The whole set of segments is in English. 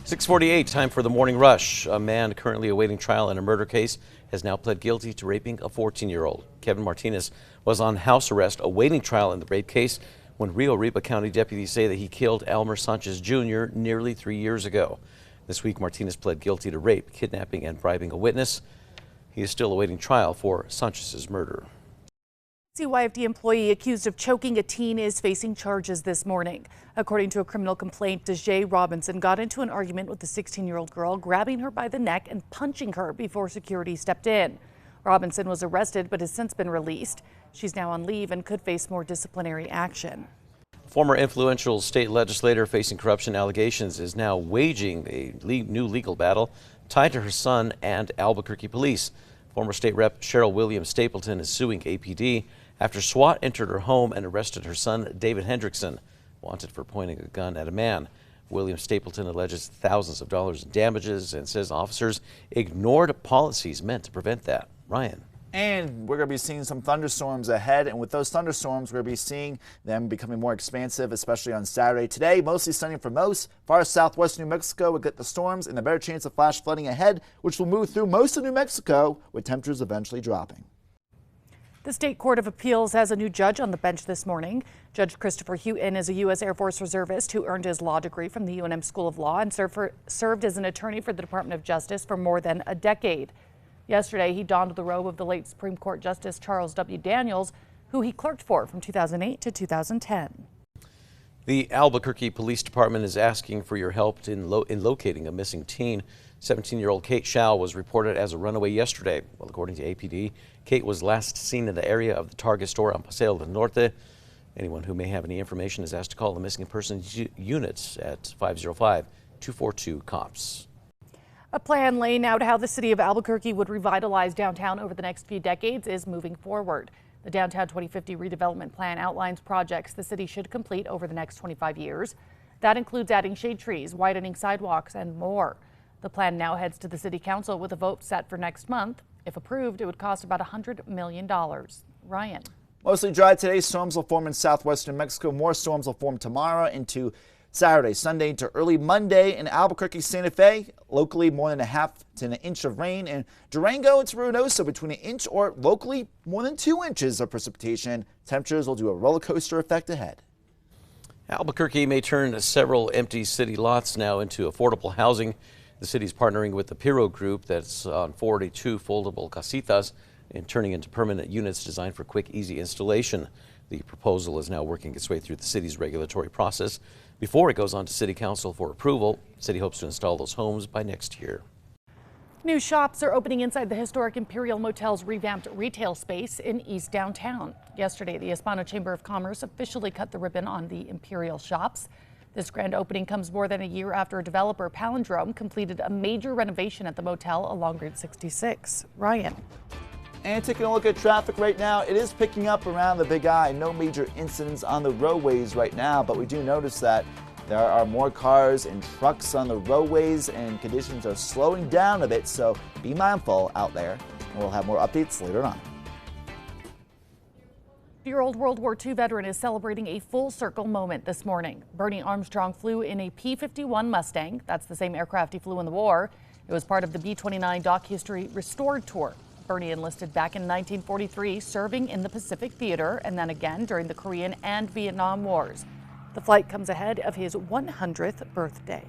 6:48, time for the morning rush. A man currently awaiting trial in a murder case has now pled guilty to raping a 14-year-old. Kevin Martinez was on house arrest awaiting trial in the rape case when Rio Arriba County deputies say that he killed Elmer Sanchez Jr. nearly 3 years ago. This week, Martinez pled guilty to rape, kidnapping, and bribing a witness. He is still awaiting trial for Sanchez's murder. WWII employee accused of choking a teen is facing charges this morning. According to a criminal complaint, DeJay Robinson got into an argument with the 16-year-old girl, grabbing her by the neck and punching her before security stepped in. Robinson was arrested but has since been released. She's now on leave and could face more disciplinary action. Former influential state legislator facing corruption allegations is now waging a new legal battle tied to her son and Albuquerque police. Former state rep Cheryl Williams Stapleton is suing APD after SWAT entered her home and arrested her son, David Hendrickson, wanted for pointing a gun at a man. Williams Stapleton alleges thousands of dollars in damages and says officers ignored policies meant to prevent that. Ryan. And we're going to be seeing some thunderstorms ahead. And with those thunderstorms, we're going to be seeing them becoming more expansive, especially on Saturday. Today, mostly sunny for most. Far southwest New Mexico will get the storms and a better chance of flash flooding ahead, which will move through most of New Mexico, with temperatures eventually dropping. The State Court of Appeals has a new judge on the bench this morning. Judge Christopher Houghton is a U.S. Air Force reservist who earned his law degree from the UNM School of Law and served as an attorney for the Department of Justice for more than a decade. Yesterday, he donned the robe of the late Supreme Court Justice Charles W. Daniels, who he clerked for from 2008 to 2010. The Albuquerque Police Department is asking for your help in locating a missing teen. 17-year-old Kate Shao was reported as a runaway yesterday. Well, according to APD, Kate was last seen in the area of the Target store on Paseo del Norte. Anyone who may have any information is asked to call the missing persons units at 505-242-COPS. A plan laying out how the city of Albuquerque would revitalize downtown over the next few decades is moving forward. The Downtown 2050 redevelopment plan outlines projects the city should complete over the next 25 years. That includes adding shade trees, widening sidewalks, and more. The plan now heads to the city council with a vote set for next month. If approved, it would cost about $100 million. Ryan. Mostly dry today. Storms will form in southwestern New Mexico. More storms will form tomorrow into Saturday, Sunday into early Monday. In Albuquerque, Santa Fe, locally more than a half to an inch of rain. And Durango and Ruinoso between an inch or locally more than 2 inches of precipitation. Temperatures will do a roller coaster effect ahead. Albuquerque may turn several empty city lots now into affordable housing. The city is partnering with the Piro Group that's on 42 foldable casitas and turning into permanent units designed for quick, easy installation. The proposal is now working its way through the city's regulatory process before it goes on to City Council for approval. The city hopes to install those homes by next year. New shops are opening inside the historic Imperial Motel's revamped retail space in East Downtown. Yesterday, the Hispano Chamber of Commerce officially cut the ribbon on the Imperial shops. This grand opening comes more than a year after developer Palindrome completed a major renovation at the motel along Route 66. Ryan. And taking a look at traffic right now, it is picking up around the Big I. No major incidents on the roadways right now, but we do notice that there are more cars and trucks on the roadways and conditions are slowing down a bit, so be mindful out there. And we'll have more updates later on. Year-old World War II veteran is celebrating a full circle moment this morning. Bernie Armstrong flew in a P-51 Mustang. That's the same aircraft he flew in the war. It was part of the B-29 Doc History Restored tour. Bernie enlisted back in 1943, serving in the Pacific Theater and then again during the Korean and Vietnam Wars. The flight comes ahead of his 100th birthday.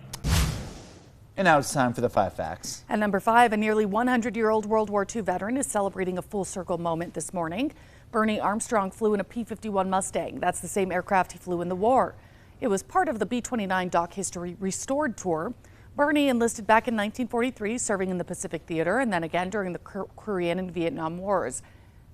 And now it's time for the 5 facts. At number 5, a nearly 100-year-old World War II veteran is celebrating a full circle moment this morning. Bernie Armstrong flew in a P-51 Mustang. That's the same aircraft he flew in the war. It was part of the B-29 Doc History Restored tour. Bernie enlisted back in 1943, serving in the Pacific Theater and then again during the Korean and Vietnam Wars.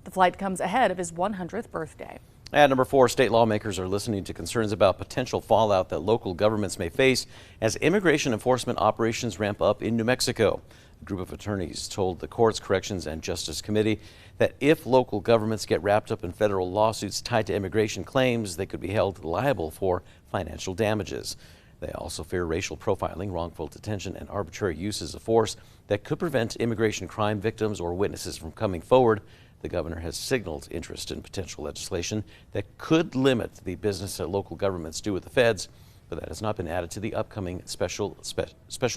The flight comes ahead of his 100th birthday. At number 4, state lawmakers are listening to concerns about potential fallout that local governments may face as immigration enforcement operations ramp up in New Mexico. A group of attorneys told the Courts, Corrections, and Justice Committee that if local governments get wrapped up in federal lawsuits tied to immigration claims, they could be held liable for financial damages. They also fear racial profiling, wrongful detention, and arbitrary uses of force that could prevent immigration crime victims or witnesses from coming forward. The governor has signaled interest in potential legislation that could limit the business that local governments do with the feds. but that has not been added to the upcoming special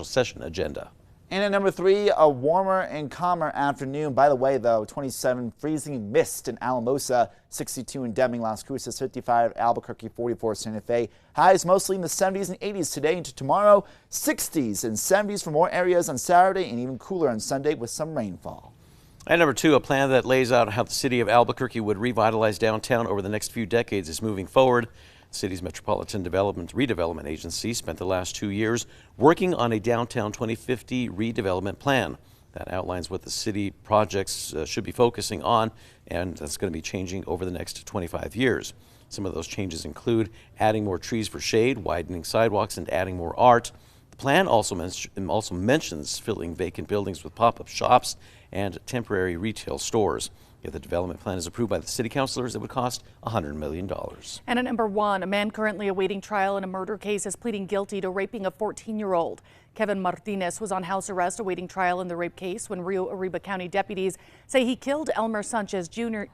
session agenda. And at number 3, a warmer and calmer afternoon. By the way, though, 27 freezing mist in Alamosa, 62 in Deming, Las Cruces, 55 Albuquerque, 44 Santa Fe. Highs mostly in the 70s and 80s today into tomorrow. 60s and 70s for more areas on Saturday and even cooler on Sunday with some rainfall. And number 2, a plan that lays out how the city of Albuquerque would revitalize downtown over the next few decades is moving forward. The city's Metropolitan Redevelopment Agency spent the last 2 years working on a downtown 2050 redevelopment plan that outlines what the city projects should be focusing on, and that's going to be changing over the next 25 years. Some of those changes include adding more trees for shade, widening sidewalks, and adding more art. The plan also mentions filling vacant buildings with pop-up shops and temporary retail stores. If the development plan is approved by the city councilors, it would cost $100 million. And at number 1, a man currently awaiting trial in a murder case is pleading guilty to raping a 14-year-old. Kevin Martinez was on house arrest awaiting trial in the rape case when Rio Arriba County deputies say he killed Elmer Sanchez Jr.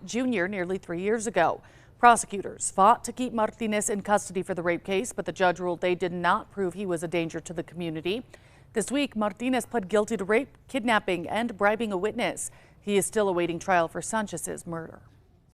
nearly 3 years ago. Prosecutors fought to keep Martinez in custody for the rape case, but the judge ruled they did not prove he was a danger to the community. This week, Martinez pled guilty to rape, kidnapping, and bribing a witness. He is still awaiting trial for Sanchez's murder.